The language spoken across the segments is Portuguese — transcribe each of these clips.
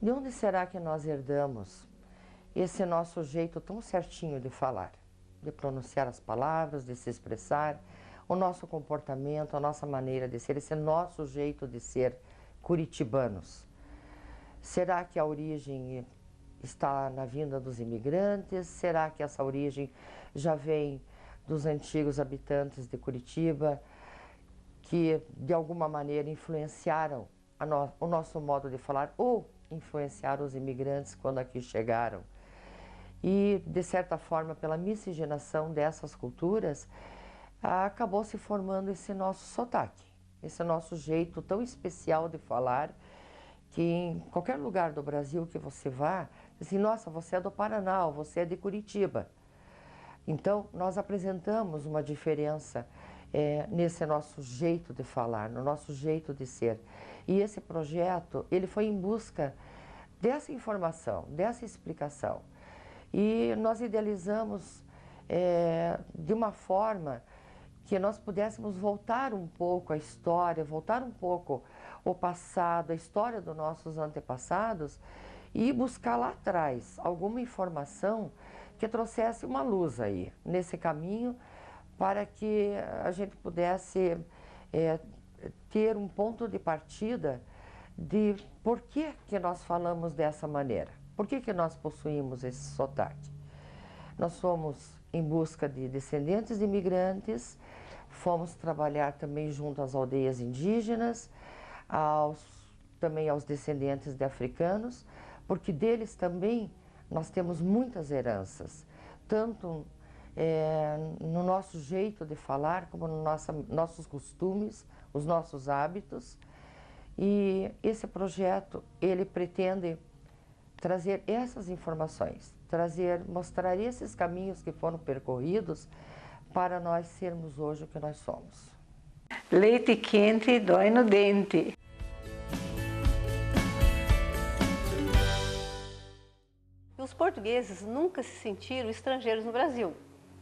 De onde será que nós herdamos esse nosso jeito tão certinho de falar, de pronunciar as palavras, de se expressar, o nosso comportamento, a nossa maneira de ser, esse nosso jeito de ser curitibanos? Será que a origem está na vinda dos imigrantes? Será que essa origem já vem dos antigos habitantes de Curitiba, que de alguma maneira influenciaram o nosso modo de falar, ou influenciaram os imigrantes quando aqui chegaram? E, de certa forma, pela miscigenação dessas culturas, acabou se formando esse nosso sotaque, esse nosso jeito tão especial de falar, que em qualquer lugar do Brasil que você vá, assim, nossa, você é do Paraná, ou você é de Curitiba. Então, nós apresentamos uma diferença nesse nosso jeito de falar, no nosso jeito de ser. E esse projeto, ele foi em busca dessa informação, dessa explicação. E nós idealizamos de uma forma que nós pudéssemos voltar um pouco à história, voltar um pouco o passado, a história dos nossos antepassados, e buscar lá atrás alguma informação que trouxesse uma luz aí, nesse caminho, para que a gente pudesse ter um ponto de partida de por que nós falamos dessa maneira, por que nós possuímos esse sotaque. Nós fomos em busca de descendentes de imigrantes, fomos trabalhar também junto às aldeias indígenas, também aos descendentes de africanos, porque deles também nós temos muitas heranças, tanto no nosso jeito de falar, como nos nossos costumes, os nossos hábitos. E esse projeto, ele pretende trazer essas informações, mostrar esses caminhos que foram percorridos para nós sermos hoje o que nós somos. Leite quente dói no dente. Os portugueses nunca se sentiram estrangeiros no Brasil.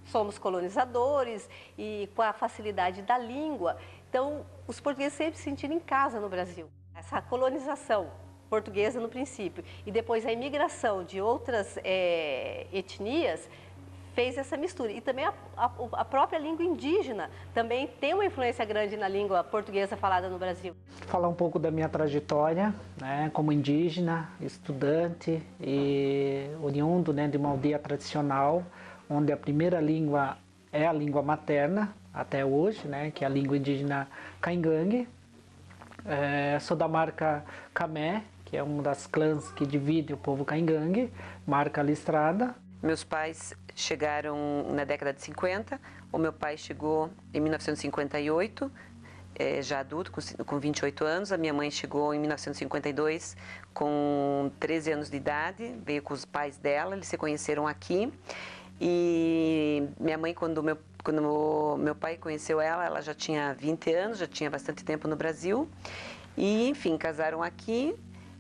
Somos colonizadores e com a facilidade da língua, então os portugueses sempre se sentiram em casa no Brasil. Essa colonização portuguesa no princípio e depois a imigração de outras etnias fez essa mistura. E também a própria língua indígena também tem uma influência grande na língua portuguesa falada no Brasil. Falar um pouco da minha trajetória, né, como indígena, estudante e oriundo, né, de uma aldeia tradicional, onde a primeira língua é a língua materna, até hoje, né, que é a língua indígena caingangue. Sou da marca Camé, que é uma das clãs que divide o povo caingangue, marca listrada. Meus pais chegaram na década de 50, o meu pai chegou em 1958, já adulto, com 28 anos, a minha mãe chegou em 1952 com 13 anos de idade, veio com os pais dela, eles se conheceram aqui, e minha mãe, quando meu pai conheceu ela já tinha 20 anos, já tinha bastante tempo no Brasil, e enfim, casaram aqui.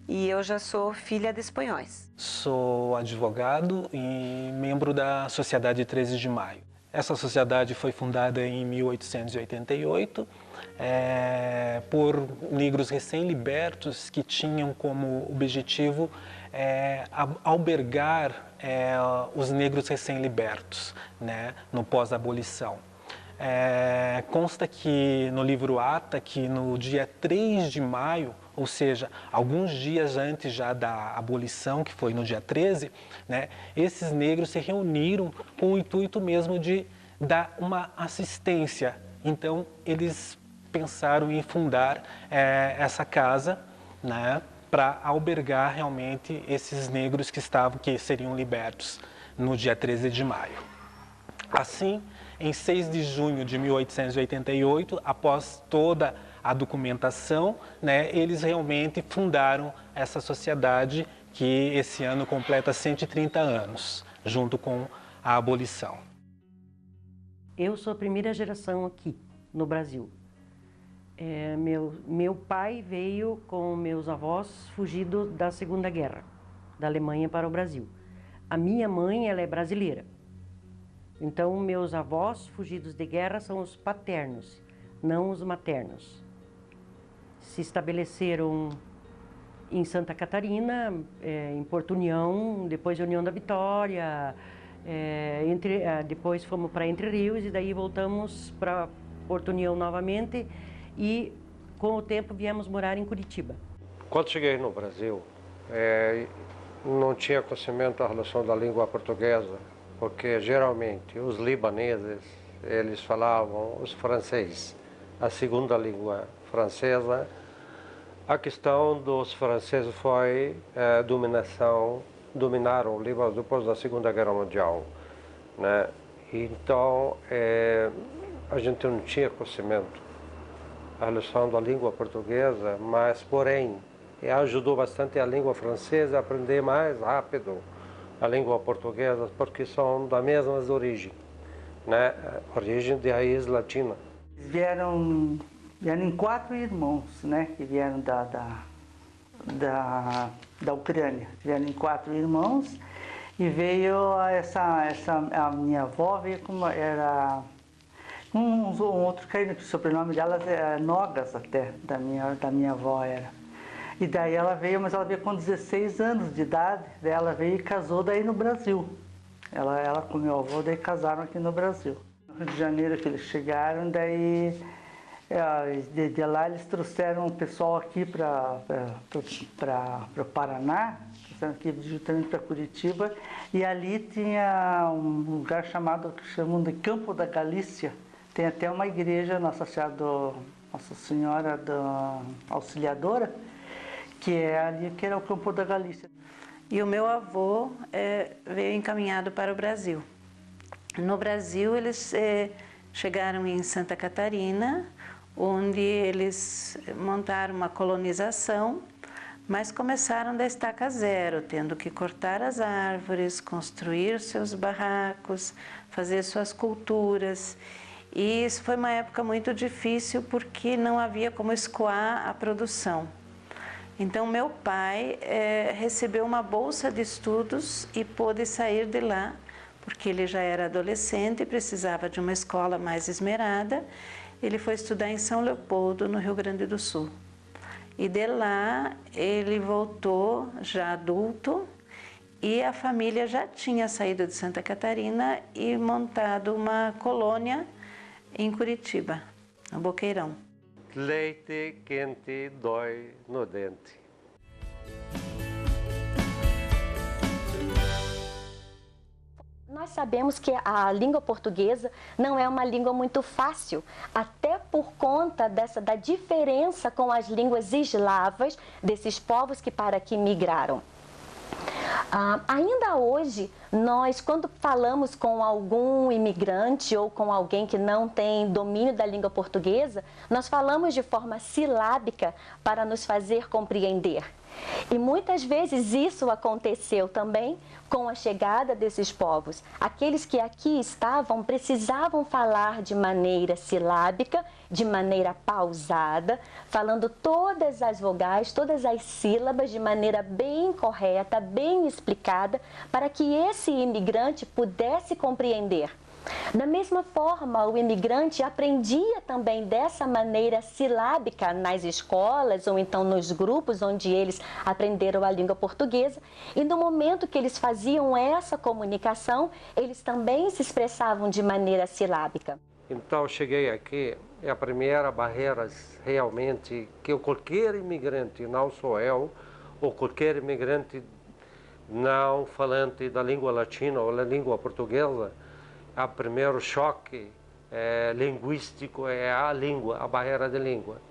E eu já sou filha de espanhóis. Sou advogado e membro da Sociedade 13 de Maio. Essa sociedade foi fundada em 1888 por negros recém-libertos que tinham como objetivo albergar os negros recém-libertos, né, no pós-abolição. Consta que no livro Ata, que no dia 3 de maio, ou seja, alguns dias antes já da abolição, que foi no dia 13, né, esses negros se reuniram com o intuito mesmo de dar uma assistência. Então, eles pensaram em fundar essa casa, né, para albergar realmente esses negros que seriam libertos no dia 13 de maio. Assim, em 6 de junho de 1888, após toda a documentação, né, eles realmente fundaram essa sociedade que esse ano completa 130 anos, junto com a abolição. Eu sou a primeira geração aqui no Brasil. Meu pai veio com meus avós fugido da Segunda Guerra, da Alemanha para o Brasil. A minha mãe, ela é brasileira. Então, meus avós fugidos de guerra são os paternos, não os maternos. Se estabeleceram em Santa Catarina, em Porto União, depois União da Vitória, depois fomos para Entre Rios e daí voltamos para Porto União novamente e com o tempo viemos morar em Curitiba. Quando cheguei no Brasil, não tinha conhecimento da relação da língua portuguesa, porque geralmente os libaneses, eles falavam os francês, a segunda língua francesa. A questão dos franceses foi dominaram o Líbano depois da Segunda Guerra Mundial, né? Então, a gente não tinha conhecimento da relação da língua portuguesa, mas, porém, ajudou bastante a língua francesa a aprender mais rápido a língua portuguesa, porque são da mesma origem, né? Origem de raiz latina. Vieram em 4 irmãos, né, que vieram da Ucrânia. Vieram em 4 irmãos e veio a minha avó veio como era um outro carinho, que o sobrenome delas é Nogas até, da minha avó era. E daí ela veio, mas ela veio com 16 anos de idade, daí ela veio e casou daí no Brasil. Ela com meu avô, daí casaram aqui no Brasil. No Rio de Janeiro que eles chegaram, daí de lá eles trouxeram o pessoal aqui para o Paraná, trouxeram aqui justamente para Curitiba, e ali tinha um lugar que chamam de Campo da Galícia. Tem até uma igreja, Nossa Senhora da Auxiliadora, que é ali, que era o Campo da Galícia. E o meu avô veio encaminhado para o Brasil. No Brasil, eles chegaram em Santa Catarina, onde eles montaram uma colonização, mas começaram da estaca zero, tendo que cortar as árvores, construir seus barracos, fazer suas culturas. E isso foi uma época muito difícil porque não havia como escoar a produção. Então, meu pai recebeu uma bolsa de estudos e pôde sair de lá, porque ele já era adolescente e precisava de uma escola mais esmerada. Ele foi estudar em São Leopoldo, no Rio Grande do Sul. E de lá, ele voltou já adulto e a família já tinha saído de Santa Catarina e montado uma colônia em Curitiba, no Boqueirão. Leite quente dói no dente. Nós sabemos que a língua portuguesa não é uma língua muito fácil, até por conta da diferença com as línguas eslavas desses povos que para aqui migraram. Ainda hoje, nós, quando falamos com algum imigrante ou com alguém que não tem domínio da língua portuguesa, nós falamos de forma silábica para nos fazer compreender. E muitas vezes isso aconteceu também com a chegada desses povos. Aqueles que aqui estavam precisavam falar de maneira silábica, de maneira pausada, falando todas as vogais, todas as sílabas de maneira bem correta, bem explicada, para que esse imigrante pudesse compreender. Da mesma forma, o imigrante aprendia também dessa maneira silábica nas escolas ou então nos grupos onde eles aprenderam a língua portuguesa, e no momento que eles faziam essa comunicação, eles também se expressavam de maneira silábica. Então, cheguei aqui, e a primeira barreira realmente que qualquer imigrante, não só eu, ou qualquer imigrante não falante da língua latina ou da língua portuguesa, o primeiro choque linguístico é a língua, a barreira de língua.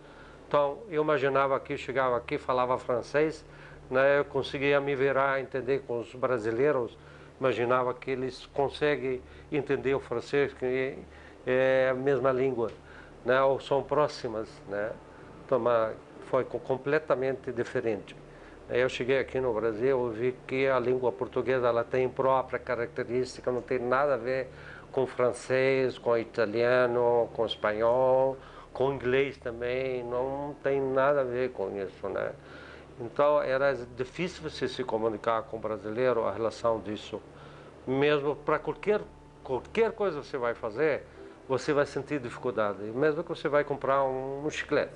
Então, eu imaginava que chegava aqui, falava francês, né, eu conseguia me virar, entender com os brasileiros, imaginava que eles conseguem entender o francês, que é a mesma língua, né, ou são próximas, né? Então, foi completamente diferente. Eu cheguei aqui no Brasil e vi que a língua portuguesa ela tem própria característica, não tem nada a ver com francês, com italiano, com espanhol, com inglês também, não tem nada a ver com isso, né? Então era difícil você se comunicar com o brasileiro a relação disso. Mesmo para qualquer coisa que você vai fazer, você vai sentir dificuldade. Mesmo que você vai comprar um chiclete,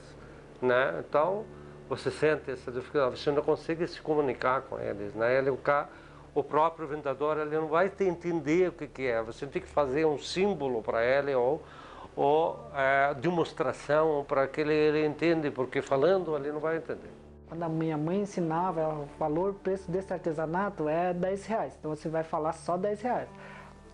né? Então você sente essa dificuldade, você não consegue se comunicar com eles, né? O próprio vendedor, ele não vai te entender o que é. Você tem que fazer um símbolo para ele ou demonstração para que ele entenda, porque falando ele não vai entender. Quando a minha mãe ensinava, o valor, preço desse artesanato é R$10. Então você vai falar só R$10.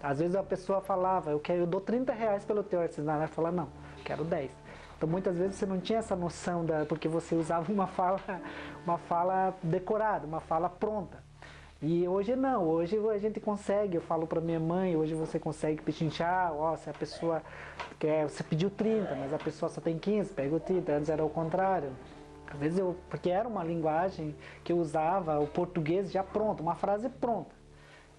Às vezes a pessoa falava, eu dou R$30 pelo teu artesanato. Ela fala, não, quero 10. Então muitas vezes você não tinha essa noção, porque você usava uma fala decorada, uma fala pronta. E hoje não, hoje a gente consegue, eu falo para minha mãe, hoje você consegue pechinchar, se a pessoa quer, você pediu 30, mas a pessoa só tem 15, pega o 30, antes era o contrário. Às vezes porque era uma linguagem que eu usava, o português já pronto, uma frase pronta.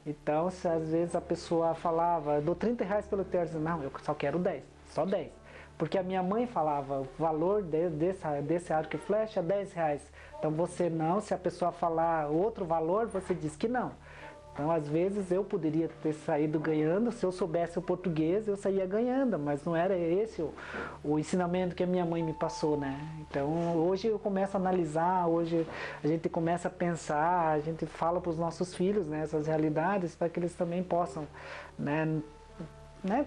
Então, se às vezes a pessoa falava, dou R$30 pelo teu artesanato, não, eu só quero 10, só 10. Porque a minha mãe falava, o valor desse arco e flecha é R$10. Então você não, se a pessoa falar outro valor, você diz que não. Então às vezes eu poderia ter saído ganhando, se eu soubesse o português eu saía ganhando, mas não era esse o ensinamento que a minha mãe me passou, né? Então hoje eu começo a analisar, hoje a gente começa a pensar, a gente fala para os nossos filhos, né, essas realidades para que eles também possam, né,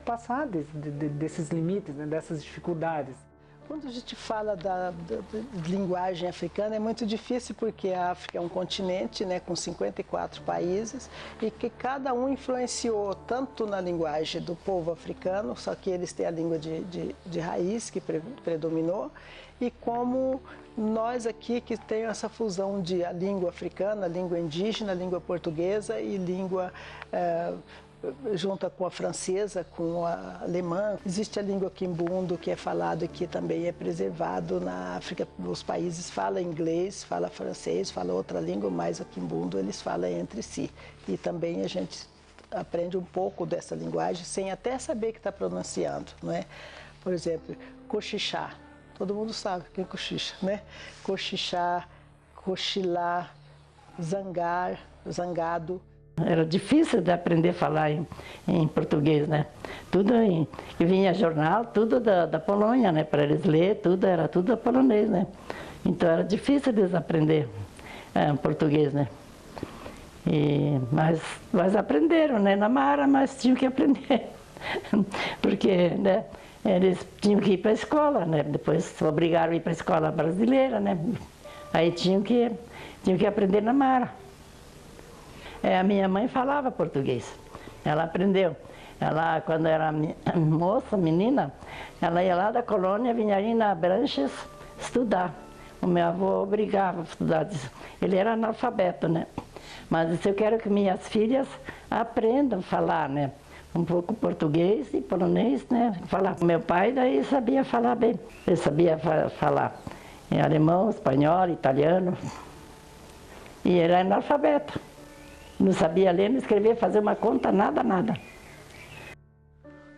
passar desses limites, né, dessas dificuldades. Quando a gente fala da linguagem africana, é muito difícil porque a África é um continente, né, com 54 países e que cada um influenciou tanto na linguagem do povo africano, só que eles têm a língua de raiz que predominou, e como nós aqui que tem essa fusão de a língua africana, a língua indígena, a língua portuguesa e língua junta com a francesa, com a alemã. Existe a língua quimbundo, que é falado aqui também, é preservado na África. Os países falam inglês, falam francês, falam outra língua, mas a quimbundo eles falam entre si. E também a gente aprende um pouco dessa linguagem sem até saber que está pronunciando, não é? Por exemplo, cochichar. Todo mundo sabe o que é cochicha, né? Cochichar, cochilar, zangar, zangado. Era difícil de aprender a falar em português, né? Tudo que vinha jornal, tudo da Polônia, né? Para eles ler, era tudo polonês, né? Então era difícil eles aprender português, né? Mas aprenderam, né? Na Mara, mas tinham que aprender. Porque, né? Eles tinham que ir para a escola, né? Depois obrigaram a ir para a escola brasileira, né? Aí tinham que aprender na Mara. A minha mãe falava português, ela aprendeu. Ela, quando era moça, menina, ela ia lá da colônia, vinha ali na Branches estudar. O meu avô obrigava a estudar. Ele era analfabeto, né? Mas disse, eu quero que minhas filhas aprendam a falar, né? Um pouco português e polonês, né? Falar. Meu pai daí sabia falar bem. Ele sabia falar em alemão, espanhol, italiano. E ele era analfabeto. Não sabia ler, não escrever, fazer uma conta, nada.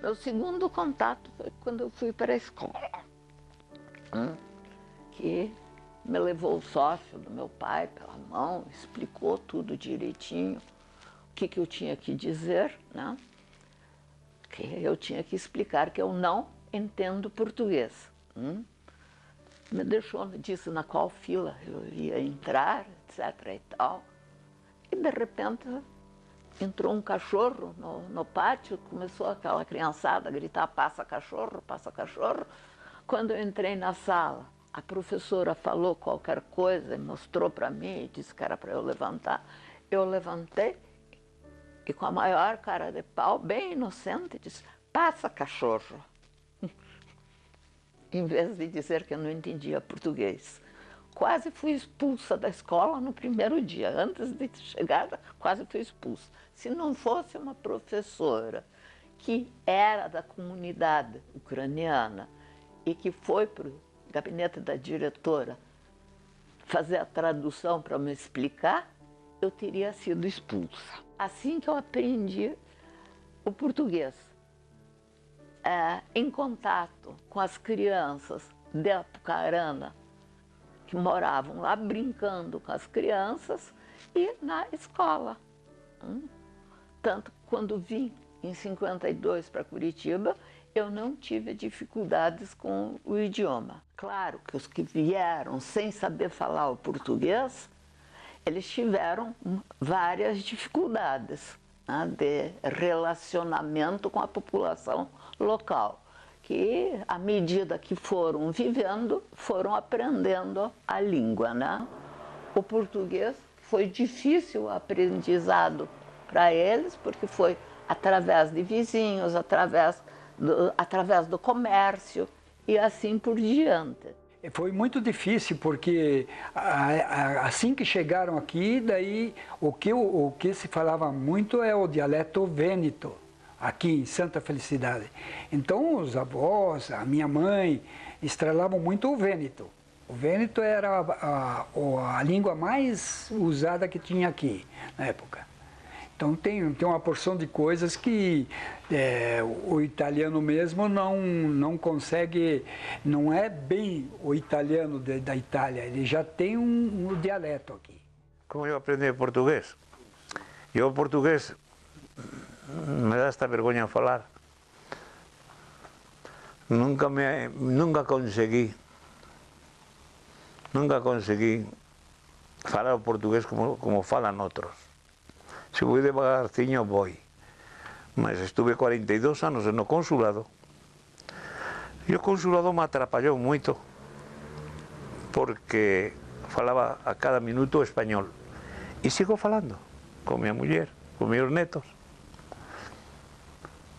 Meu segundo contato foi quando eu fui para a escola, que me levou o sócio do meu pai pela mão, explicou tudo direitinho, o que eu tinha que dizer, né? Que eu tinha que explicar que eu não entendo português. Me deixou, disse na qual fila eu ia entrar, etc. e tal. E de repente entrou um cachorro no pátio, começou aquela criançada a gritar, passa cachorro, passa cachorro. Quando eu entrei na sala, a professora falou qualquer coisa, mostrou para mim e disse que era para eu levantar. Eu levantei e com a maior cara de pau, bem inocente, disse, passa cachorro. Em vez de dizer que eu não entendia português. Quase fui expulsa da escola no primeiro dia. Antes de chegar, quase fui expulsa. Se não fosse uma professora que era da comunidade ucraniana e que foi para o gabinete da diretora fazer a tradução para me explicar, eu teria sido expulsa. Assim que eu aprendi o português. em contato com as crianças de Apucarana, que moravam lá brincando com as crianças e na escola. Tanto que quando vim em 52 para Curitiba, eu não tive dificuldades com o idioma. Claro que os que vieram sem saber falar o português, eles tiveram várias dificuldades, né, de relacionamento com a população local, que à medida que foram vivendo, foram aprendendo a língua, né? O português foi difícil o aprendizado para eles, porque foi através de vizinhos, através do comércio e assim por diante. Foi muito difícil porque assim que chegaram aqui, daí o que se falava muito é o dialeto vêneto, aqui em Santa Felicidade. Então os avós, a minha mãe, estrelavam muito o vêneto. O vêneto era a língua mais usada que tinha aqui na época. Então tem uma porção de coisas que o italiano mesmo não consegue, não é bem o italiano da Itália, ele já tem um dialeto aqui. Como eu aprendi português? Eu português, me dá esta vergonha falar, nunca consegui falar o português como falam outros. Se vou devagarzinho, vou. Mas estuve 42 anos no consulado. E o consulado me atrapalhou muito, porque falava a cada minuto espanhol. E sigo falando com minha mulher, com meus netos.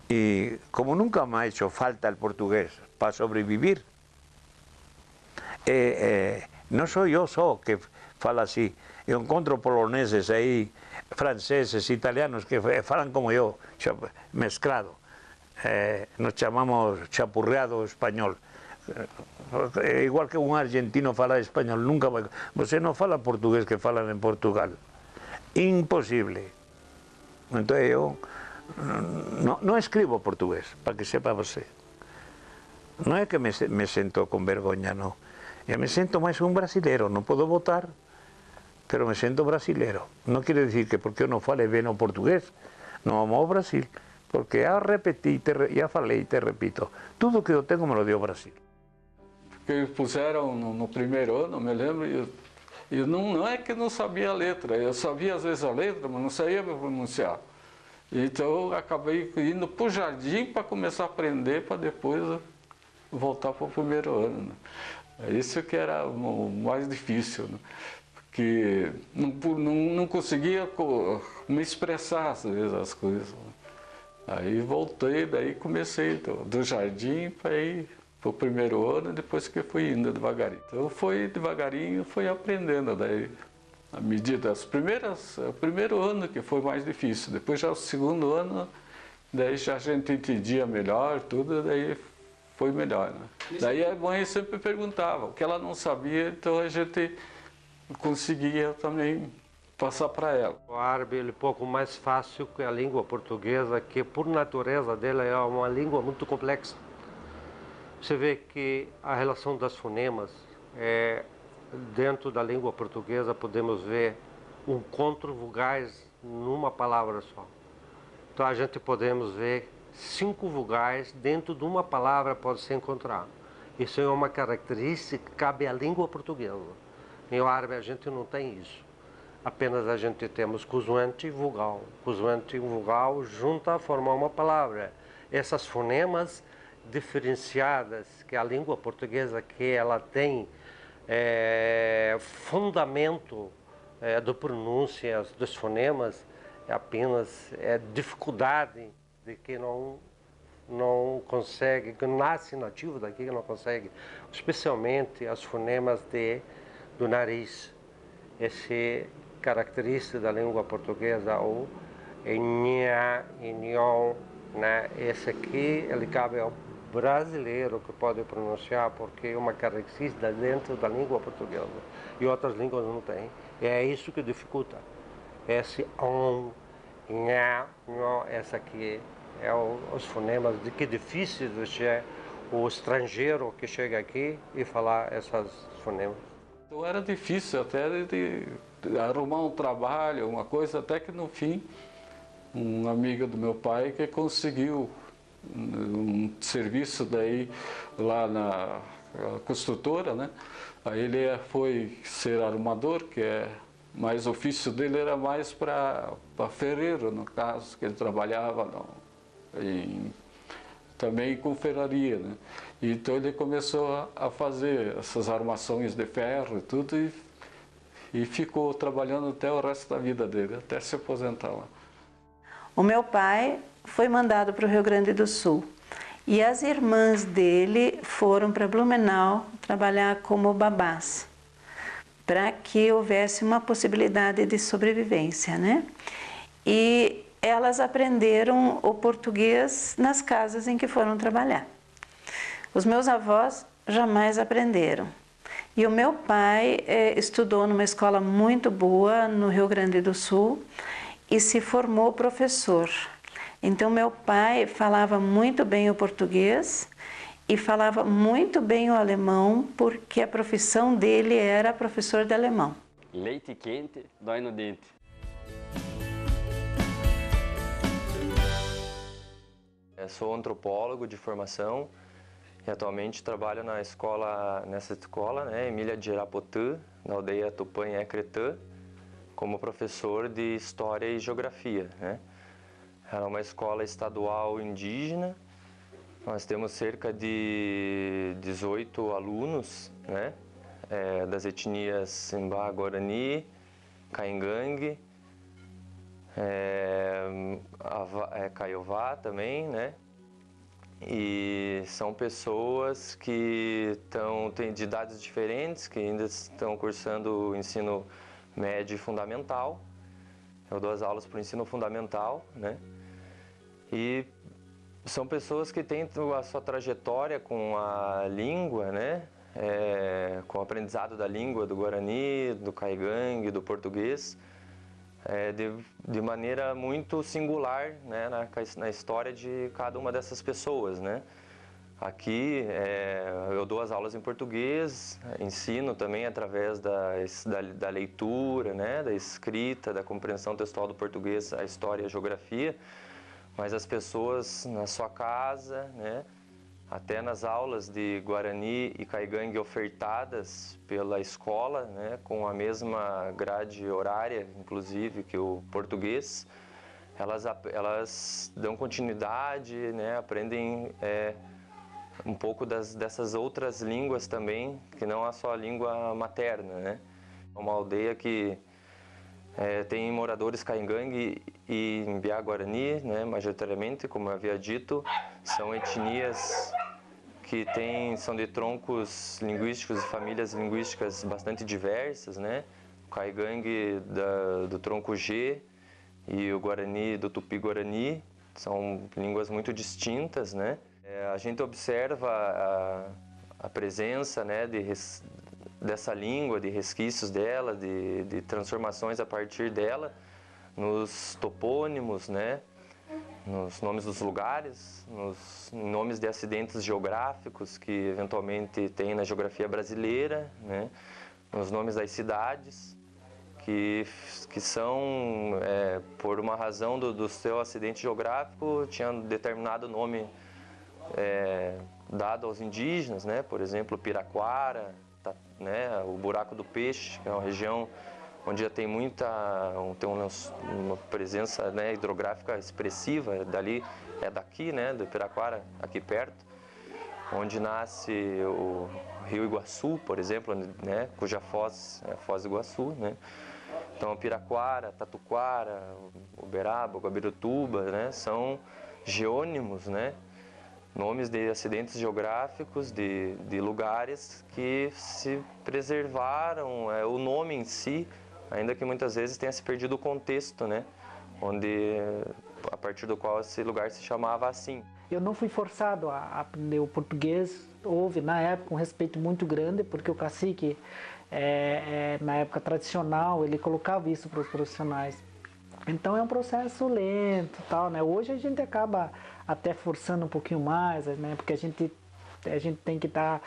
E como nunca me ha hecho falta o português para sobreviver, não sou eu só que falo assim. Eu encontro poloneses aí, franceses, italianos que falam como eu, mesclado. Nos chamamos chapurreado espanhol. É igual que um argentino fala espanhol, nunca vai. Você não fala português que falam em Portugal. Impossível. Então eu não escrevo português, para que sepa você. Não é que me sinto com vergonha, não. Eu me sinto mais um brasileiro, não posso votar. Pero me siento brasileiro. Não quer dizer que porque eu não fale bem o português, não amo o Brasil. Porque já repeti, já falei e te repito, tudo que eu tenho me lo deu o Brasil. Porque puseram no primeiro ano, me lembro, e não é que eu não sabia a letra, eu sabia às vezes a letra, mas não sabia me pronunciar. Então eu acabei indo para o jardim para começar a aprender, para depois voltar para o primeiro ano. Né? Isso que era o mais difícil. Né? Que não conseguia me expressar às vezes as coisas. Aí voltei, daí comecei do jardim para ir para o primeiro ano, depois que fui indo devagarinho. Então foi devagarinho, fui aprendendo daí. À medida, o primeiro ano que foi mais difícil, depois já o segundo ano, daí já a gente entendia melhor tudo, daí foi melhor. Né? Daí a mãe sempre perguntava, o que ela não sabia, então a gente conseguia também passar para ela. O árabe é um pouco mais fácil que a língua portuguesa, que por natureza dela é uma língua muito complexa. Você vê que a relação das fonemas, dentro da língua portuguesa podemos ver encontro vogais numa palavra só. Então a gente podemos ver 5 vogais dentro de uma palavra pode se encontrar. Isso é uma característica que cabe à língua portuguesa. Em árabe a gente não tem isso. Apenas a gente temos consoante e vogal. Consoante e vogal junto a formar uma palavra. Essas fonemas diferenciadas que a língua portuguesa que ela tem fundamento de pronúncias dos fonemas é apenas dificuldade de que não consegue, que nasce nativo daqui que não consegue, especialmente as fonemas do nariz. Esse característica da língua portuguesa, o nha, nhon, né? Esse aqui, ele cabe ao brasileiro que pode pronunciar, porque é uma característica dentro da língua portuguesa e outras línguas não tem. É isso que dificulta. Esse on, nha, nhon, essa aqui É os fonemas, de que difícil é o estrangeiro que chega aqui e falar essas fonemas. Então era difícil até de arrumar um trabalho, uma coisa, até que no fim, um amigo do meu pai que conseguiu um serviço daí lá na construtora, né? Aí ele foi ser arrumador, que é mais o ofício dele era mais para ferreiro, no caso, que ele trabalhava também com ferraria, né? Então ele começou a fazer essas armações de ferro e tudo e ficou trabalhando até o resto da vida dele, até se aposentar lá. O meu pai foi mandado para o Rio Grande do Sul e as irmãs dele foram para Blumenau trabalhar como babás, para que houvesse uma possibilidade de sobrevivência, né? E elas aprenderam o português nas casas em que foram trabalhar. Os meus avós jamais aprenderam. E o meu pai estudou numa escola muito boa no Rio Grande do Sul e se formou professor. Então meu pai falava muito bem o português e falava muito bem o alemão, porque a profissão dele era professor de alemão. Leite quente dói no dente. Eu sou antropólogo de formação e atualmente trabalho nessa escola, né, Emília de Irapotã, na aldeia Tupã-Ecretã, como professor de História e Geografia, né. É uma escola estadual indígena. Nós temos cerca de 18 alunos, né, das etnias Mbá, Guarani, Caingangue, Caiová também, né? E são pessoas que têm de idades diferentes, que ainda estão cursando o ensino médio e fundamental. Eu dou as aulas para o ensino fundamental, né? E são pessoas que têm a sua trajetória com a língua, né? Com o aprendizado da língua do Guarani, do Caigangue, do português, de maneira muito singular, né? Na história de cada uma dessas pessoas, né? Aqui eu dou as aulas em português, ensino também através da leitura, né? Da escrita, da compreensão textual do português, a história e a geografia. Mas as pessoas na sua casa, né, até nas aulas de Guarani e Caigangue ofertadas pela escola, né, com a mesma grade horária, inclusive, que o português, elas dão continuidade, né, aprendem um pouco dessas outras línguas também, que não é só a língua materna, né. É uma aldeia que tem moradores Caingangue e Mbiá Guarani, né, majoritariamente, como eu havia dito, são etnias que são de troncos linguísticos e famílias linguísticas bastante diversas, né? O Caigangue do tronco G e o Guarani do Tupi-Guarani são línguas muito distintas, né? A gente observa a presença, né, dessa língua, de resquícios dela, de transformações a partir dela, nos topônimos, né, nos nomes dos lugares, nos nomes de acidentes geográficos que eventualmente tem na geografia brasileira, né, nos nomes das cidades, que são, por uma razão do seu acidente geográfico, tinha um determinado nome dado aos indígenas, né, por exemplo, Piraquara, né, o Buraco do Peixe, que é uma região onde já tem uma presença, né, hidrográfica expressiva, daqui, né, do Piraquara, aqui perto, onde nasce o Rio Iguaçu, por exemplo, né, cuja foz é a Foz do Iguaçu, né. Então, Piraquara, Tatuquara, Uberaba, Guabirutuba, né, são geônimos, né, nomes de acidentes geográficos, de lugares que se preservaram, o nome em si, ainda que muitas vezes tenha se perdido o contexto, né? A partir do qual esse lugar se chamava assim. Eu não fui forçado a aprender o português. Houve, na época, um respeito muito grande, porque o cacique, na época tradicional, ele colocava isso para os profissionais. Então é um processo lento, tal, né? Hoje a gente acaba até forçando um pouquinho mais, né? Porque a gente tem que dar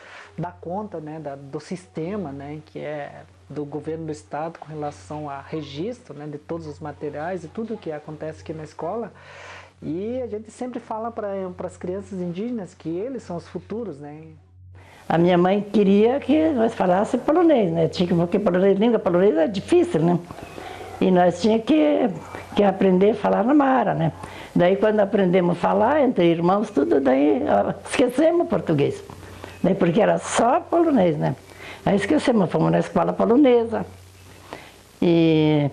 conta, né, do sistema, né, que é do governo do estado com relação a registro, né, de todos os materiais e tudo que acontece aqui na escola. E a gente sempre fala para as crianças indígenas que eles são os futuros, né? A minha mãe queria que nós falássemos polonês, né? Porque língua polonesa é difícil, né? E nós tínhamos que aprender a falar na Mara, né? Daí quando aprendemos a falar entre irmãos, tudo, daí esquecemos o português. Daí porque era só polonês, né? Aí esquecemos, fomos na escola polonesa. E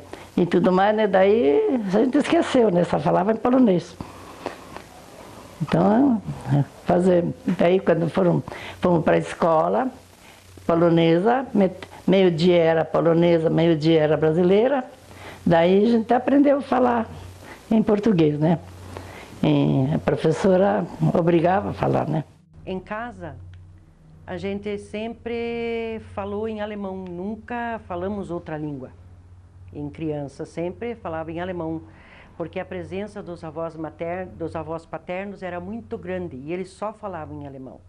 tudo mais, né? Daí a gente esqueceu, né? Só falava em polonês. Então, daí quando fomos para a escola polonesa, meio-dia era polonesa, meio-dia era brasileira. Daí a gente aprendeu a falar em português, né? E a professora obrigava a falar, né? Em casa, a gente sempre falou em alemão, nunca falamos outra língua. Em criança, sempre falava em alemão, porque a presença dos avós paternos era muito grande e eles só falavam em alemão.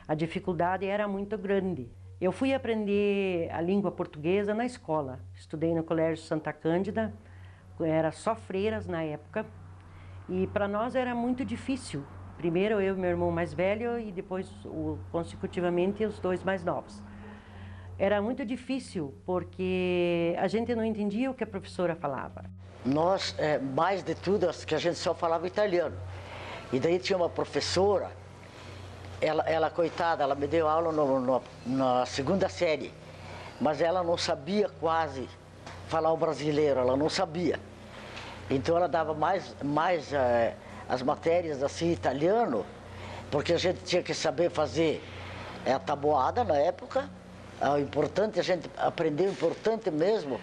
A dificuldade era muito grande. Eu fui aprender a língua portuguesa na escola. Estudei no Colégio Santa Cândida, era só freiras na época, e para nós era muito difícil. Primeiro eu e meu irmão mais velho e depois, consecutivamente, os dois mais novos. Era muito difícil porque a gente não entendia o que a professora falava. Nós, mais de tudo, que a gente só falava italiano. E daí tinha uma professora, ela coitada, ela me deu aula na segunda série, mas ela não sabia quase falar o brasileiro, ela não sabia. Então ela dava mais as matérias assim, italiano, porque a gente tinha que saber fazer a tabuada na época. O importante, a gente aprendeu, o importante mesmo,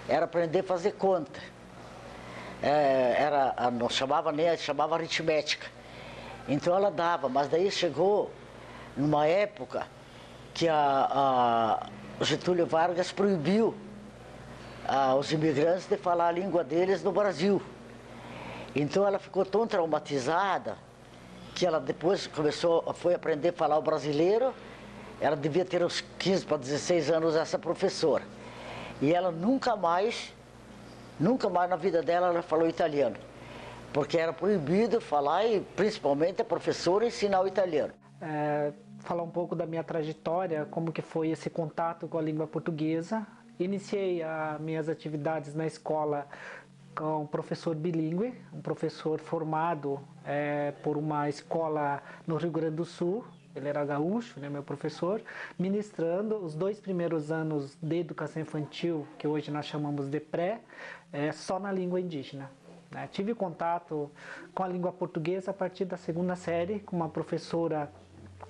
era aprender a fazer conta. Não chamava nem, chamava aritmética. Então ela dava, mas daí chegou numa época que o Getúlio Vargas proibiu os imigrantes de falar a língua deles no Brasil. Então ela ficou tão traumatizada que ela depois foi aprender a falar o brasileiro. Ela devia ter uns 15 para 16 anos, essa professora. E ela nunca mais na vida dela ela falou italiano. Porque era proibido falar e principalmente a professora ensinar o italiano. Falar um pouco da minha trajetória, como que foi esse contato com a língua portuguesa. Iniciei as minhas atividades na escola com um professor bilíngue, um professor formado por uma escola no Rio Grande do Sul. Ele era gaúcho, né, meu professor, ministrando os 2 primeiros anos de educação infantil, que hoje nós chamamos de pré, só na língua indígena. Tive contato com a língua portuguesa a partir da segunda série, com uma professora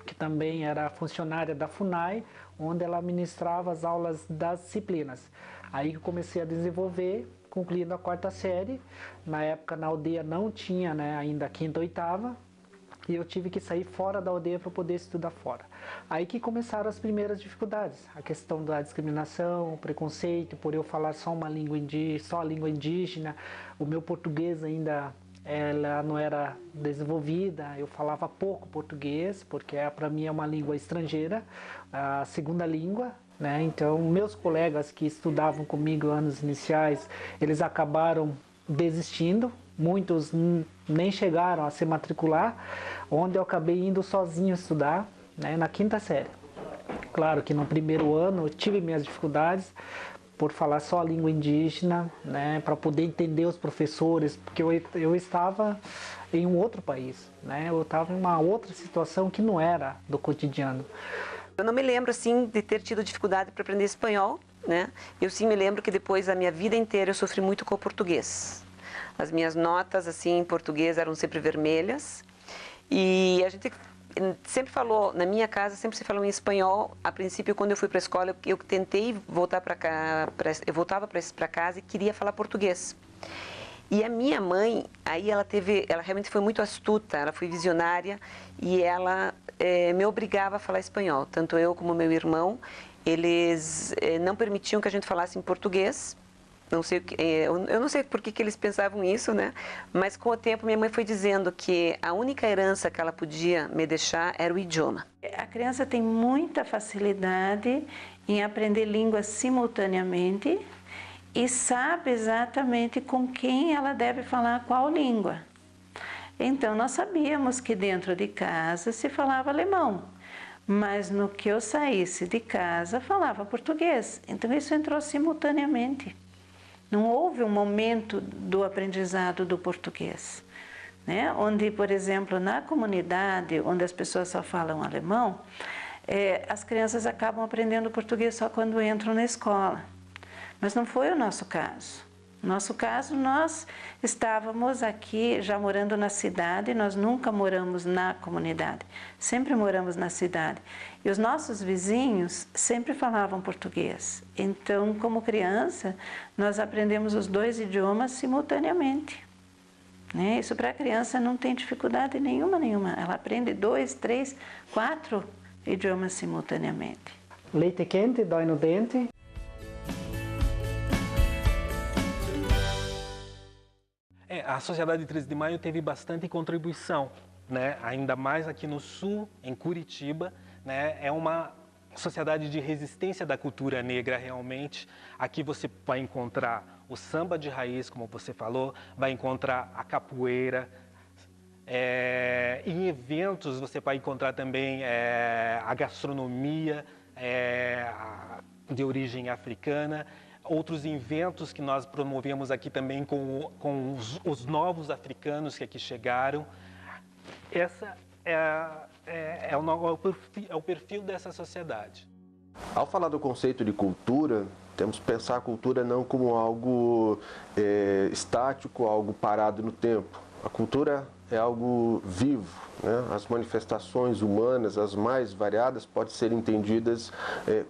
que também era funcionária da FUNAI, onde ela ministrava as aulas das disciplinas. Aí que eu comecei a desenvolver, concluindo a 4ª série. Na época, na aldeia não tinha, né, ainda a 5ª e 8ª, e eu tive que sair fora da aldeia para poder estudar fora. Aí que começaram as primeiras dificuldades, a questão da discriminação, o preconceito, por eu falar só uma língua indígena, só a língua indígena, o meu português ainda ela não era desenvolvida, eu falava pouco português, porque para mim é uma língua estrangeira, a segunda língua, né? Então meus colegas que estudavam comigo anos iniciais, eles acabaram desistindo, muitos nem chegaram a se matricular, onde eu acabei indo sozinho estudar, né, na 5ª série. Claro que no primeiro ano eu tive minhas dificuldades por falar só a língua indígena, né, para poder entender os professores, porque eu estava em um outro país, né, eu estava em uma outra situação que não era do cotidiano. Eu não me lembro assim de ter tido dificuldade para aprender espanhol, né? Eu sim me lembro que depois da minha vida inteira eu sofri muito com o português. As minhas notas assim em português eram sempre vermelhas e a gente sempre falou, na minha casa sempre se falou em espanhol. A princípio, quando eu fui para a escola, eu tentei voltar para cá, eu voltava para casa e queria falar português. E a minha mãe, aí ela realmente foi muito astuta, ela foi visionária e ela me obrigava a falar espanhol. Tanto eu como meu irmão, eles não permitiam que a gente falasse em português. não sei, eu não sei por que eles pensavam isso, né? Mas com o tempo minha mãe foi dizendo que a única herança que ela podia me deixar era o idioma. A criança tem muita facilidade em aprender línguas simultaneamente e sabe exatamente com quem ela deve falar qual língua. Então, nós sabíamos que dentro de casa se falava alemão, mas no que eu saísse de casa falava português. Então, isso entrou simultaneamente. Não houve um momento do aprendizado do português, né? Onde, por exemplo, na comunidade onde as pessoas só falam alemão, as crianças acabam aprendendo português só quando entram na escola. Mas não foi o nosso caso. No nosso caso, nós estávamos aqui já morando na cidade, nós nunca moramos na comunidade, sempre moramos na cidade. E os nossos vizinhos sempre falavam português. Então, como criança, nós aprendemos os dois idiomas simultaneamente, né? Isso para a criança não tem dificuldade nenhuma. Ela aprende 2, 3, 4 idiomas simultaneamente. Leite quente dói no dente. A Sociedade 13 de Maio teve bastante contribuição, né? Ainda mais aqui no Sul, em Curitiba, né? É uma sociedade de resistência da cultura negra realmente. Aqui você vai encontrar o samba de raiz, como você falou, vai encontrar a capoeira. Em eventos você vai encontrar também a gastronomia de origem africana. Outros eventos que nós promovemos aqui também com os novos africanos que aqui chegaram. Essa é o perfil dessa sociedade. Ao falar do conceito de cultura, temos que pensar a cultura não como algo estático, algo parado no tempo. A cultura é algo vivo, né? As manifestações humanas, as mais variadas, podem ser entendidas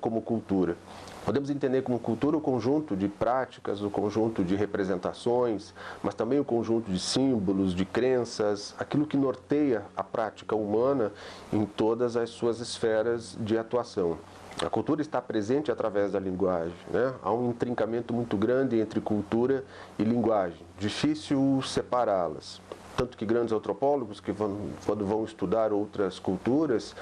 como cultura. Podemos entender como cultura o conjunto de práticas, o conjunto de representações, mas também o conjunto de símbolos, de crenças, aquilo que norteia a prática humana em todas as suas esferas de atuação. A cultura está presente através da linguagem, né? Há um intrincamento muito grande entre cultura e linguagem, difícil separá-las. Tanto que grandes antropólogos, quando vão estudar outras culturas,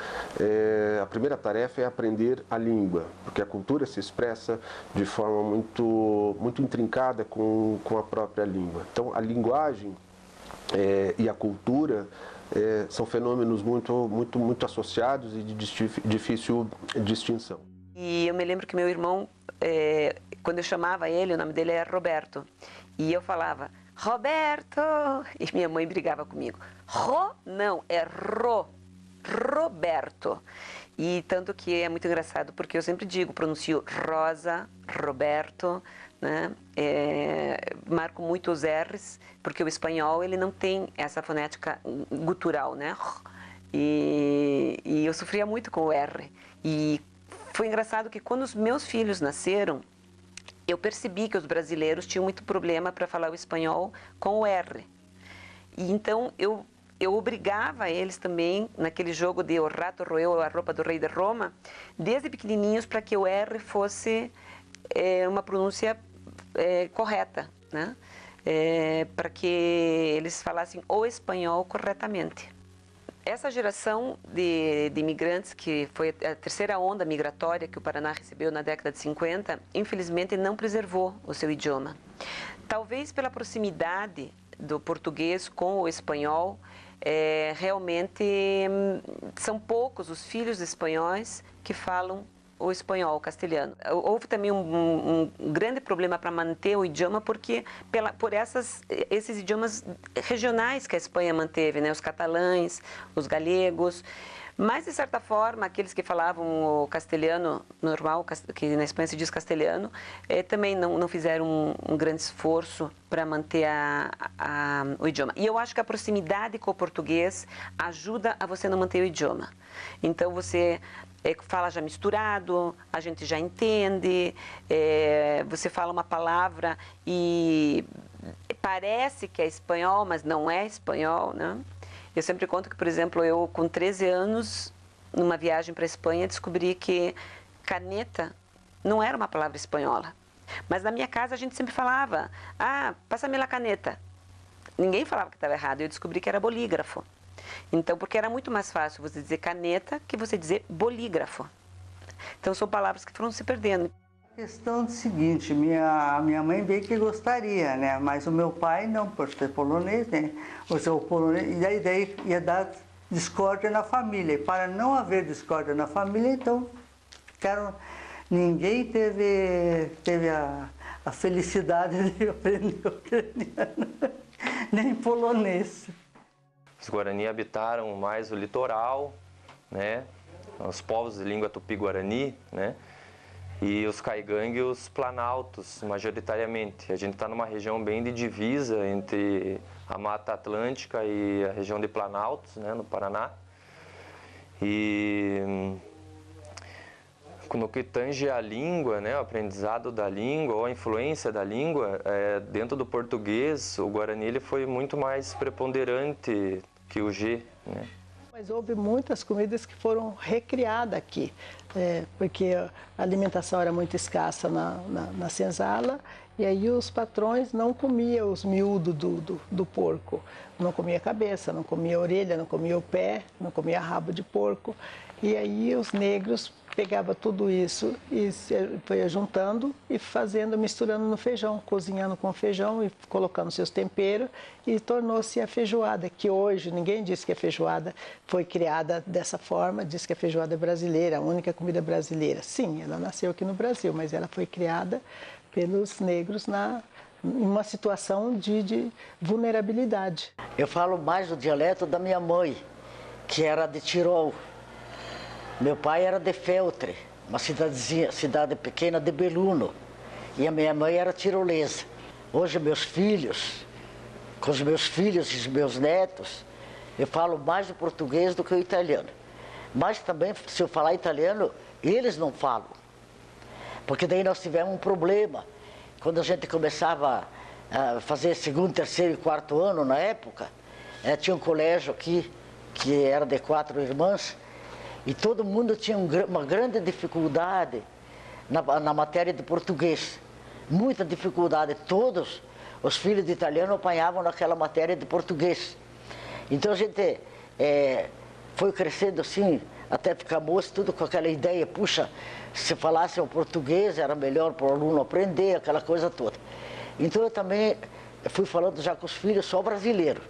a primeira tarefa é aprender a língua, porque a cultura se expressa de forma muito intrincada com a própria língua. Então, a linguagem e a cultura são fenômenos muito associados e de difícil distinção. E eu me lembro que meu irmão, quando eu chamava ele, o nome dele era Roberto, e eu falava: Roberto! E minha mãe brigava comigo. Não, é Roberto. E tanto que é muito engraçado, porque eu sempre pronuncio Rosa, Roberto, né? Marco muito os R's, porque o espanhol ele não tem essa fonética gutural, né? E eu sofria muito com o R. E foi engraçado que quando os meus filhos nasceram, eu percebi que os brasileiros tinham muito problema para falar o espanhol com o R. E então eu obrigava eles também, naquele jogo de O Rato Roeu a Roupa do Rei de Roma, desde pequenininhos, para que o R fosse uma pronúncia correta, né? Para que eles falassem o espanhol corretamente. Essa geração de imigrantes, que foi a terceira onda migratória que o Paraná recebeu na década de 50, infelizmente não preservou o seu idioma. Talvez pela proximidade do português com o espanhol, realmente são poucos os filhos espanhóis que falam o espanhol, o castelhano. Houve também um grande problema para manter o idioma por esses idiomas regionais que a Espanha manteve, né? Os catalães, os galegos. Mas, de certa forma, aqueles que falavam o castelhano normal, que na Espanha se diz castelhano, também não fizeram um grande esforço para manter o idioma. E eu acho que a proximidade com o português ajuda a você não manter o idioma. Então, você fala já misturado, a gente já entende, você fala uma palavra e parece que é espanhol, mas não é espanhol, né? Eu sempre conto que, por exemplo, eu com 13 anos, numa viagem para a Espanha, descobri que caneta não era uma palavra espanhola. Mas na minha casa a gente sempre falava, passa-me a caneta. Ninguém falava que estava errado, eu descobri que era bolígrafo. Então, porque era muito mais fácil você dizer caneta que você dizer bolígrafo. Então, são palavras que foram se perdendo. A questão é o seguinte, minha mãe veio que gostaria, né? Mas o meu pai não, por ser polonês, né? O polonês, e daí ia dar discórdia na família. E para não haver discórdia na família, então ninguém teve a felicidade de aprender ucraniano, nem polonês. Os Guarani habitaram mais o litoral, né? Os povos de língua tupi-guarani, né? E os caigangue, os planaltos, majoritariamente. A gente está numa região bem de divisa entre a Mata Atlântica e a região de Planaltos, né, no Paraná. E no que tange a língua, né, o aprendizado da língua ou a influência da língua, dentro do português, o Guarani ele foi muito mais preponderante que o G, né? Mas houve muitas comidas que foram recriadas aqui, porque a alimentação era muito escassa na senzala, e aí os patrões não comiam os miúdos do porco. Não comia cabeça, não comia orelha, não comia o pé, não comia rabo de porco. E aí os negros pegavam tudo isso e foi juntando e fazendo, misturando no feijão, cozinhando com feijão e colocando seus temperos, e tornou-se a feijoada, que hoje ninguém diz que a feijoada foi criada dessa forma, diz que a feijoada é brasileira, a única comida brasileira. Sim, ela nasceu aqui no Brasil, mas ela foi criada pelos negros em uma situação de vulnerabilidade. Eu falo mais do dialeto da minha mãe, que era de Tirol. Meu pai era de Feltre, uma cidade pequena de Belluno, e a minha mãe era tirolesa. Hoje meus filhos, com os meus filhos e os meus netos, eu falo mais o português do que o italiano. Mas também, se eu falar italiano, eles não falam. Porque daí nós tivemos um problema. Quando a gente começava a fazer segundo, terceiro e quarto ano, na época, tinha um colégio aqui, que era de 4 irmãs, e todo mundo tinha uma grande dificuldade na matéria de português. Muita dificuldade. Todos os filhos de italiano apanhavam naquela matéria de português. Então a gente foi crescendo assim, até ficar moço, tudo com aquela ideia, puxa, se falasse o português era melhor para o aluno aprender, aquela coisa toda. Então eu também fui falando já com os filhos só brasileiro.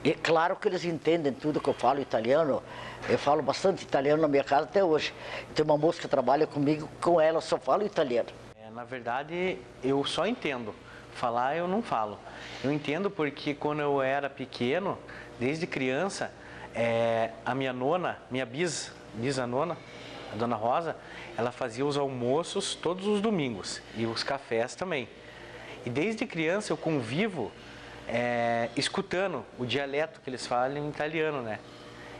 E claro que eles entendem tudo que eu falo italiano. Eu falo bastante italiano na minha casa até hoje. Tem uma moça que trabalha comigo, com ela eu só falo italiano. Na verdade, eu só entendo. Falar eu não falo. Eu entendo porque quando eu era pequeno, desde criança, a minha nona, minha bisa-nona, a dona Rosa, ela fazia os almoços todos os domingos e os cafés também. E desde criança eu convivo escutando o dialeto que eles falam em italiano, né?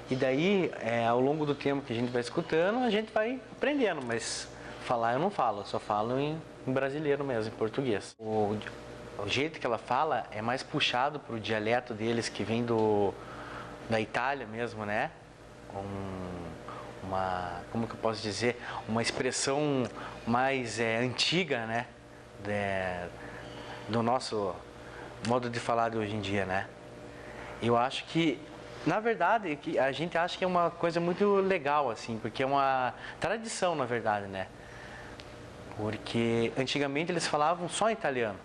E daí, ao longo do tempo que a gente vai escutando, a gente vai aprendendo, mas falar eu não falo, eu só falo em brasileiro mesmo, em português. O jeito que ela fala é mais puxado para o dialeto deles, que vem da Itália mesmo, né? Como que eu posso dizer? Uma expressão mais antiga, né? Do nosso modo de falar de hoje em dia, né? Eu acho que, na verdade, a gente acha que é uma coisa muito legal, assim, porque é uma tradição, na verdade, né? Porque antigamente eles falavam só italiano.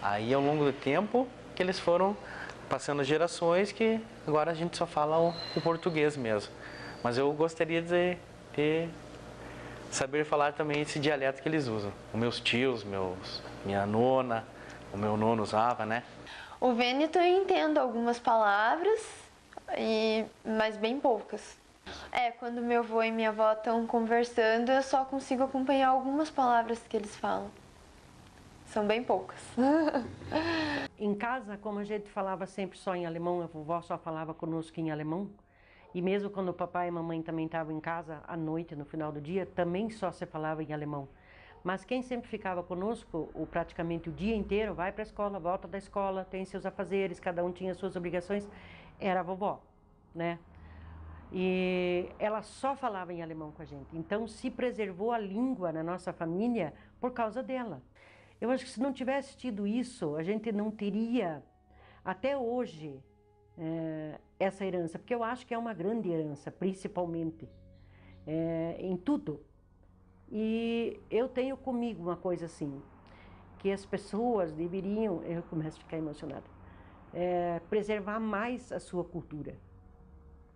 Aí, ao longo do tempo, que eles foram passando gerações, que agora a gente só fala o português mesmo. Mas eu gostaria de saber falar também esse dialeto que eles usam. Os meus tios, minha nona, o meu nono usava, né? O vêneto eu entendo algumas palavras, mas bem poucas. Quando meu avô e minha avó estão conversando, eu só consigo acompanhar algumas palavras que eles falam. São bem poucas. Em casa, como a gente falava sempre só em alemão, a vovó só falava conosco em alemão. E mesmo quando o papai e a mamãe também estavam em casa, à noite, no final do dia, também só se falava em alemão. Mas quem sempre ficava conosco, praticamente o dia inteiro, vai para a escola, volta da escola, tem seus afazeres, cada um tinha suas obrigações, era a vovó, né? E ela só falava em alemão com a gente. Então se preservou a língua na nossa família por causa dela. Eu acho que se não tivesse tido isso, a gente não teria, até hoje, essa herança, porque eu acho que é uma grande herança, principalmente, em tudo. E eu tenho comigo uma coisa assim, que as pessoas deveriam, eu começo a ficar emocionada, preservar mais a sua cultura,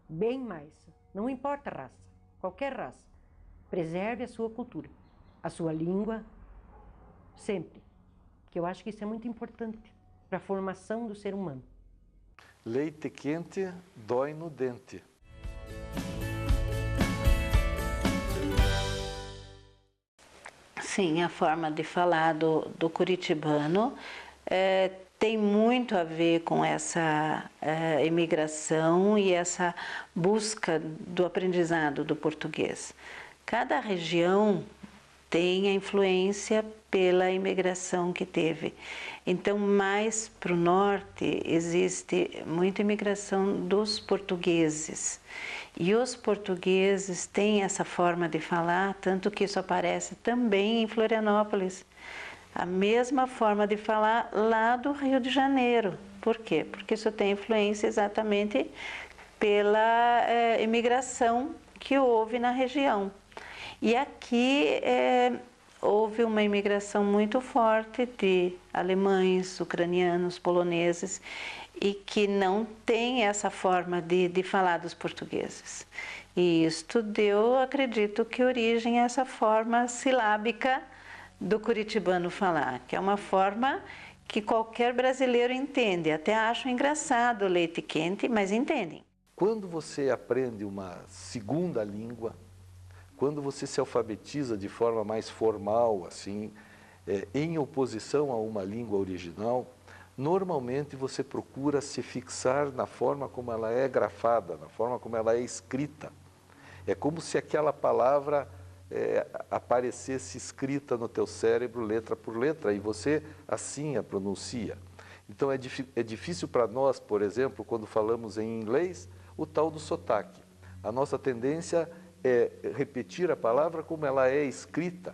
bem mais, não importa a raça, qualquer raça, preserve a sua cultura, a sua língua, sempre, que eu acho que isso é muito importante para a formação do ser humano. Leite quente dói no dente. Sim, a forma de falar do curitibano tem muito a ver com essa imigração e essa busca do aprendizado do português. Cada região tem a influência pela imigração que teve. Então, mais para o norte, existe muita imigração dos portugueses. E os portugueses têm essa forma de falar, tanto que isso aparece também em Florianópolis. A mesma forma de falar lá do Rio de Janeiro. Por quê? Porque isso tem influência exatamente pela imigração que houve na região. E aqui houve uma imigração muito forte de alemães, ucranianos, poloneses, e que não tem essa forma de falar dos portugueses. E isto deu, acredito que, origem a essa forma silábica do curitibano falar, que é uma forma que qualquer brasileiro entende. Até acho engraçado o leite quente, mas entendem. Quando você aprende uma segunda língua, quando você se alfabetiza de forma mais formal, assim, em oposição a uma língua original, normalmente você procura se fixar na forma como ela é grafada, na forma como ela é escrita. É como se aquela palavra aparecesse escrita no teu cérebro, letra por letra, e você assim a pronuncia. Então é difícil para nós, por exemplo, quando falamos em inglês, o tal do sotaque. A nossa tendência é repetir a palavra como ela é escrita.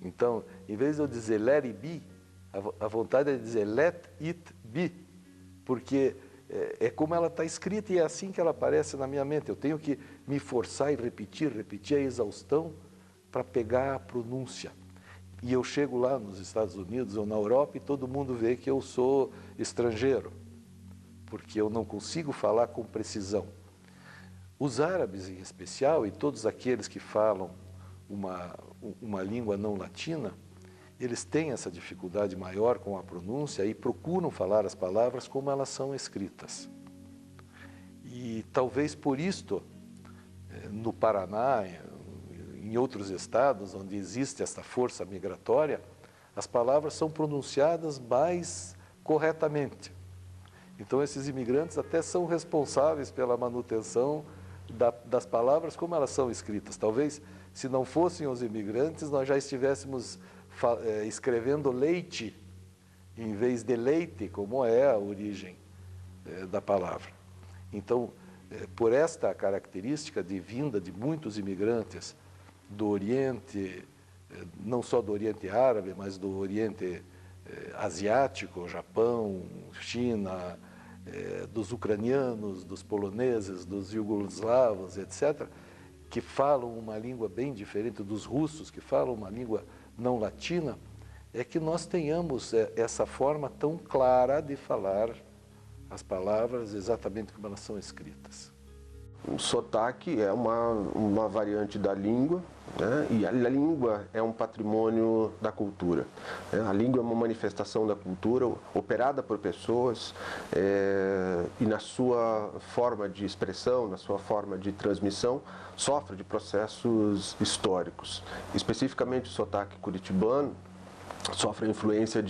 Então, em vez de eu dizer let it be, a vontade é dizer let it be, porque é como ela está escrita e é assim que ela aparece na minha mente. Eu tenho que me forçar e repetir a exaustão para pegar a pronúncia. E eu chego lá nos Estados Unidos ou na Europa e todo mundo vê que eu sou estrangeiro, porque eu não consigo falar com precisão. Os árabes, em especial, e todos aqueles que falam uma língua não latina, eles têm essa dificuldade maior com a pronúncia e procuram falar as palavras como elas são escritas. E talvez por isto, no Paraná, em outros estados onde existe essa força migratória, as palavras são pronunciadas mais corretamente. Então esses imigrantes até são responsáveis pela manutenção das palavras como elas são escritas. Talvez, se não fossem os imigrantes, nós já estivéssemos escrevendo leite em vez de leite, como é a origem da palavra. Então, por esta característica de vinda de muitos imigrantes do Oriente, não só do Oriente Árabe, mas do Oriente Asiático, Japão, China, dos ucranianos, dos poloneses, dos iugoslavos, etc., que falam uma língua bem diferente dos russos, que falam uma língua não latina, é que nós tenhamos essa forma tão clara de falar as palavras exatamente como elas são escritas. O sotaque é uma variante da língua, né? E a língua é um patrimônio da cultura. A língua é uma manifestação da cultura operada por pessoas e na sua forma de expressão, na sua forma de transmissão, sofre de processos históricos. Especificamente o sotaque curitibano sofre a influência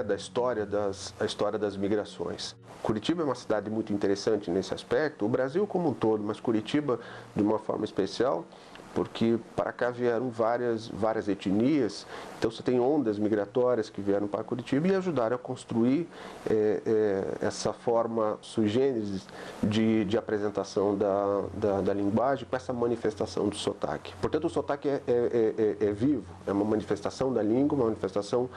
da história das migrações. Curitiba é uma cidade muito interessante nesse aspecto, o Brasil como um todo, mas Curitiba, de uma forma especial, porque para cá vieram várias etnias, então você tem ondas migratórias que vieram para Curitiba e ajudaram a construir essa forma sui generis de apresentação da linguagem com essa manifestação do sotaque. Portanto, o sotaque é vivo, é uma manifestação da língua, uma manifestação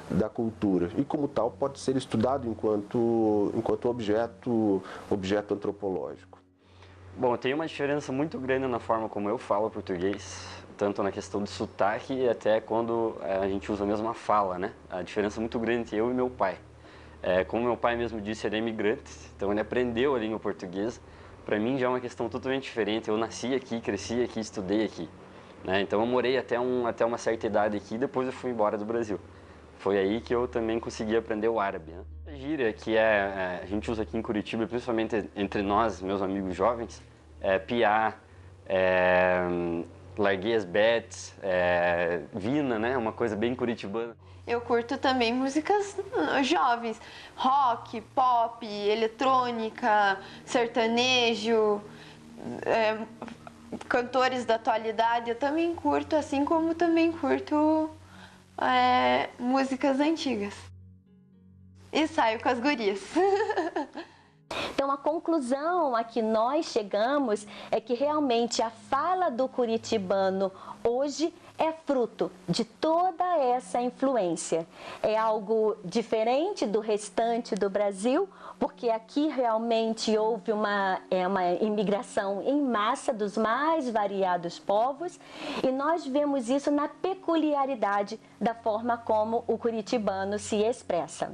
da cultura e, como tal, pode ser estudado enquanto objeto antropológico. Bom, tem uma diferença muito grande na forma como eu falo português, tanto na questão de sotaque e até quando a gente usa a mesma fala, né? A diferença é muito grande entre eu e meu pai. Como meu pai mesmo disse, ele é imigrante, então ele aprendeu a língua portuguesa. Para mim já é uma questão totalmente diferente. Eu nasci aqui, cresci aqui, estudei aqui, né? Então eu morei até uma certa idade aqui, depois eu fui embora do Brasil. Foi aí que eu também consegui aprender o árabe, né? A gíria que a gente usa aqui em Curitiba, principalmente entre nós, meus amigos jovens, piá, larguei as bets, vina, né? Uma coisa bem curitibana. Eu curto também músicas jovens, rock, pop, eletrônica, sertanejo, cantores da atualidade. Eu também curto, assim como também curto músicas antigas. E saio com as gurias. Então, a conclusão a que nós chegamos é que realmente a fala do curitibano hoje é fruto de toda essa influência. É algo diferente do restante do Brasil, porque aqui realmente houve uma imigração em massa dos mais variados povos e nós vemos isso na peculiaridade da forma como o curitibano se expressa.